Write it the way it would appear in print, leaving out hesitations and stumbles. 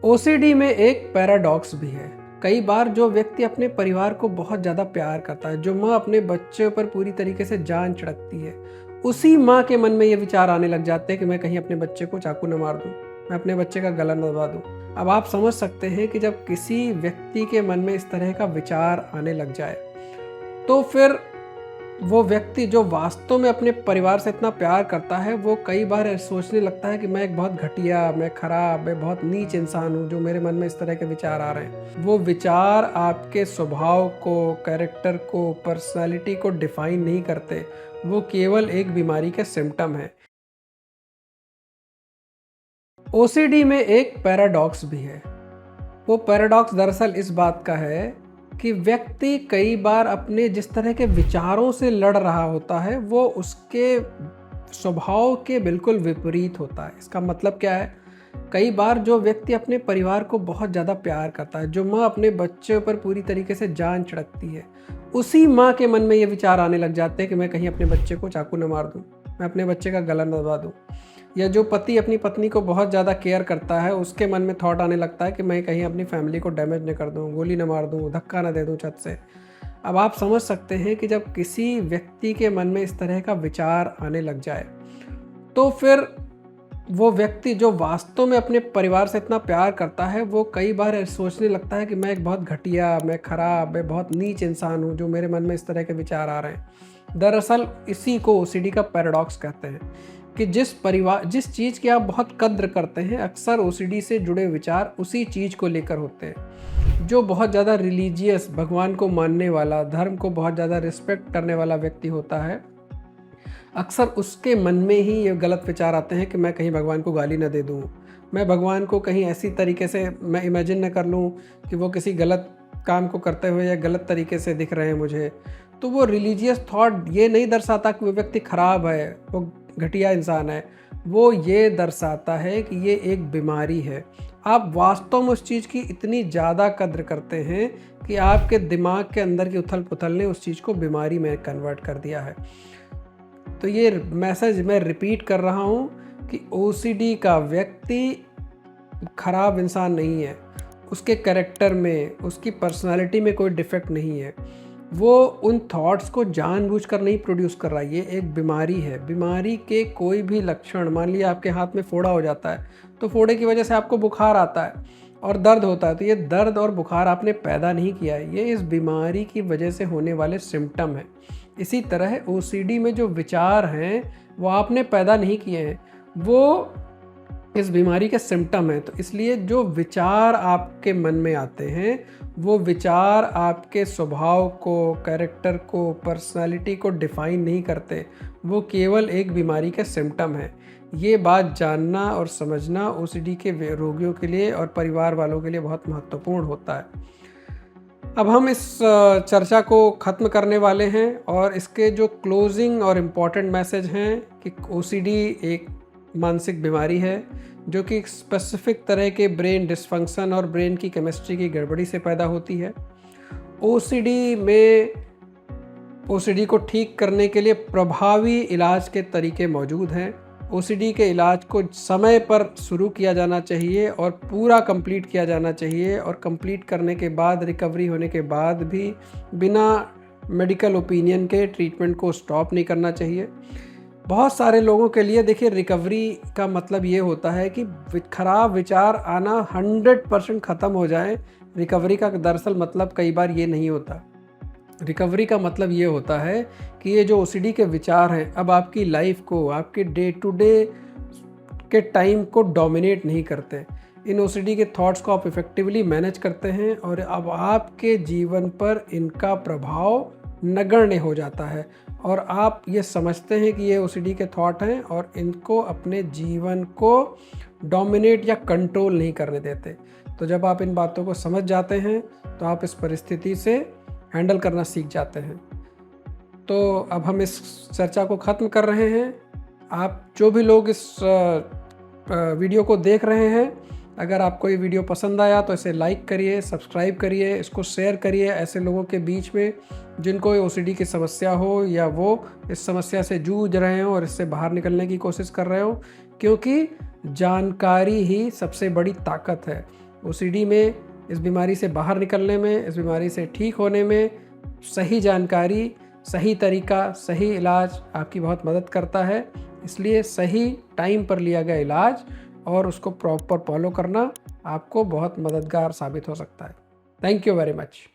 OCD में एक paradox भी है। कई बार जो व्यक्ति अपने परिवार को बहुत ज़्यादा प्यार करता है, जो माँ अपने बच्चे पर पूरी तरीके से जान छिड़कती है, उसी माँ के मन में ये विचार आने लग जाते हैं कि मैं कहीं अपने बच्चे को चाकू न मार दूँ, मैं अपने बच्चे का गला न दबा दूँ। अब आप समझ सकते हैं कि जब किसी व्यक्ति के मन में इस तरह का विचार आने लग जाए, तो फिर वो व्यक्ति जो वास्तव में अपने परिवार से इतना प्यार करता है, वो कई बार सोचने लगता है कि मैं एक बहुत घटिया, मैं खराब, मैं बहुत नीच इंसान हूँ, जो मेरे मन में इस तरह के विचार आ रहे हैं। वो विचार आपके स्वभाव को, कैरेक्टर को, पर्सनालिटी को डिफाइन नहीं करते, वो केवल एक बीमारी के सिम्टम है। ओसीडी में एक पैराडॉक्स भी है। वो पैराडॉक्स दरअसल इस बात का है कि व्यक्ति कई बार अपने जिस तरह के विचारों से लड़ रहा होता है, वो उसके स्वभाव के बिल्कुल विपरीत होता है। इसका मतलब क्या है? कई बार जो व्यक्ति अपने परिवार को बहुत ज़्यादा प्यार करता है, जो माँ अपने बच्चे पर पूरी तरीके से जान छिड़कती है, उसी माँ के मन में ये विचार आने लग जाते हैं कि मैं कहीं अपने बच्चे को चाकू न मार दूँ, मैं अपने बच्चे का गला न दबा दूँ। या जो पति अपनी पत्नी को बहुत ज़्यादा केयर करता है, उसके मन में थॉट आने लगता है कि मैं कहीं अपनी फैमिली को डैमेज न कर दूँ, गोली न मार दूँ, धक्का न दे दूँ छत से। अब आप समझ सकते हैं कि जब किसी व्यक्ति के मन में इस तरह का विचार आने लग जाए, तो फिर वो व्यक्ति जो वास्तव में अपने परिवार से इतना प्यार करता है, वो कई बार सोचने लगता है कि मैं एक बहुत घटिया, मैं खराब, मैं बहुत नीच इंसान हूँ, जो मेरे मन में इस तरह के विचार आ रहे हैं। दरअसल इसी को ओसीडी का पैराडॉक्स कहते हैं कि जिस चीज़ की आप बहुत कद्र करते हैं, अक्सर ओसीडी से जुड़े विचार उसी चीज़ को लेकर होते हैं। जो बहुत ज़्यादा रिलीजियस, भगवान को मानने वाला, धर्म को बहुत ज़्यादा रिस्पेक्ट करने वाला व्यक्ति होता है, अक्सर उसके मन में ही ये गलत विचार आते हैं कि मैं कहीं भगवान को गाली न दे दूँ, मैं भगवान को कहीं ऐसी तरीके से मैं इमेजिन न कर लूँ कि वो किसी गलत काम को करते हुए या गलत तरीके से दिख रहे हैं मुझे। तो वो रिलीजियस थॉट ये नहीं दर्शाता कि वो व्यक्ति खराब है, वो घटिया इंसान है, वो ये दर्शाता है कि ये एक बीमारी है। आप वास्तव में उस चीज़ की इतनी ज़्यादा कद्र करते हैं कि आपके दिमाग के अंदर की उथल पुथल ने उस चीज़ को बीमारी में कन्वर्ट कर दिया है। तो ये मैसेज मैं रिपीट कर रहा हूँ कि ओसीडी का व्यक्ति खराब इंसान नहीं है, उसके कैरेक्टर में, उसकी पर्सनालिटी में कोई डिफेक्ट नहीं है, वो उन थॉट्स को जानबूझकर नहीं प्रोड्यूस कर रहा है। ये एक बीमारी है। बीमारी के कोई भी लक्षण, मान लिया आपके हाथ में फोड़ा हो जाता है, तो फोड़े की वजह से आपको बुखार आता है और दर्द होता है, तो ये दर्द और बुखार आपने पैदा नहीं किया है, ये इस बीमारी की वजह से होने वाले सिम्टम हैं। इसी तरह ओसीडी में जो विचार हैं वो आपने पैदा नहीं किए हैं, वो इस बीमारी के सिम्टम है। तो इसलिए जो विचार आपके मन में आते हैं, वो विचार आपके स्वभाव को, कैरेक्टर को, पर्सनालिटी को डिफाइन नहीं करते, वो केवल एक बीमारी के सिम्टम है। ये बात जानना और समझना ओसीडी के रोगियों के लिए और परिवार वालों के लिए बहुत महत्वपूर्ण होता है। अब हम इस चर्चा को ख़त्म करने वाले हैं और इसके जो क्लोजिंग और इम्पॉर्टेंट मैसेज हैं कि ओसीडी एक मानसिक बीमारी है जो कि एक स्पेसिफिक तरह के ब्रेन डिसफंक्शन और ब्रेन की केमिस्ट्री की गड़बड़ी से पैदा होती है। ओसीडी को ठीक करने के लिए प्रभावी इलाज के तरीके मौजूद हैं। ओसीडी के इलाज को समय पर शुरू किया जाना चाहिए और पूरा कंप्लीट किया जाना चाहिए, और कंप्लीट करने के बाद, रिकवरी होने के बाद भी बिना मेडिकल ओपिनियन के ट्रीटमेंट को स्टॉप नहीं करना चाहिए। बहुत सारे लोगों के लिए देखिए, रिकवरी का मतलब ये होता है कि खराब विचार आना 100% ख़त्म हो जाए। रिकवरी का दरअसल मतलब कई बार ये नहीं होता। रिकवरी का मतलब ये होता है कि ये जो ओसीडी के विचार हैं अब आपकी लाइफ को, आपके डे टू डे के टाइम को डोमिनेट नहीं करते। इन ओसीडी के थॉट्स को आप इफ़ेक्टिवली मैनेज करते हैं और अब आपके जीवन पर इनका प्रभाव नगण्य हो जाता है और आप ये समझते हैं कि ये ओसीडी के थॉट हैं और इनको अपने जीवन को डोमिनेट या कंट्रोल नहीं करने देते। तो जब आप इन बातों को समझ जाते हैं तो आप इस परिस्थिति से हैंडल करना सीख जाते हैं। तो अब हम इस चर्चा को ख़त्म कर रहे हैं। आप जो भी लोग इस वीडियो को देख रहे हैं, अगर आपको ये वीडियो पसंद आया तो इसे लाइक करिए, सब्सक्राइब करिए, इसको शेयर करिए ऐसे लोगों के बीच में जिनको ओसीडी की समस्या हो या वो इस समस्या से जूझ रहे हो और इससे बाहर निकलने की कोशिश कर रहे हो, क्योंकि जानकारी ही सबसे बड़ी ताकत है। ओसीडी में, इस बीमारी से बाहर निकलने में, इस बीमारी से ठीक होने में सही जानकारी, सही तरीका, सही इलाज आपकी बहुत मदद करता है। इसलिए सही टाइम पर लिया गया इलाज और उसको प्रॉपर फॉलो करना आपको बहुत मददगार साबित हो सकता है। Thank you very much.